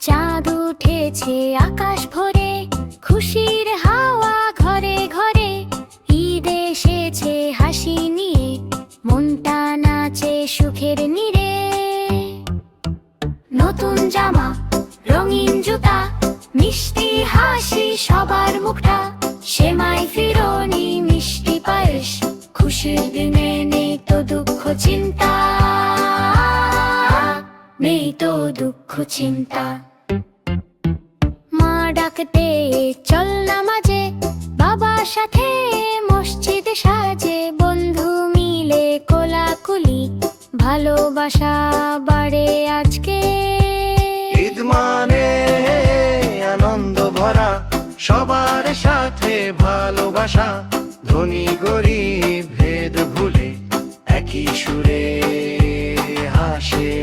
চাঁদ উঠেছে আকাশ ভরে, খুশির হাওয়া ঘরে ঘরে, ঈদ এসেছে হাসি নিয়ে, মনটা নাচে সুখের নীড়ে। নতুন জামা, রঙিন জুতা, মিষ্টি হাসি সবার মুখটা, সেমাই ফিরনি মিষ্টি পায়েস, খুশির দিনে নেই তো দুঃখ চিন্তা, নেই তো দুঃখ চিন্তা। মা ডাকতে চল নামাজে, বাবার সাথে মসজিদে সাজে, বন্ধু মিলে কোলাকুলি, ভালোবাসা বাড়ে আজকে। ঈদ মানে আনন্দ ভরা, সবার সাথে ভালোবাসা, ধনী গরিব ভেদ ভুলে একই সুরে হাসে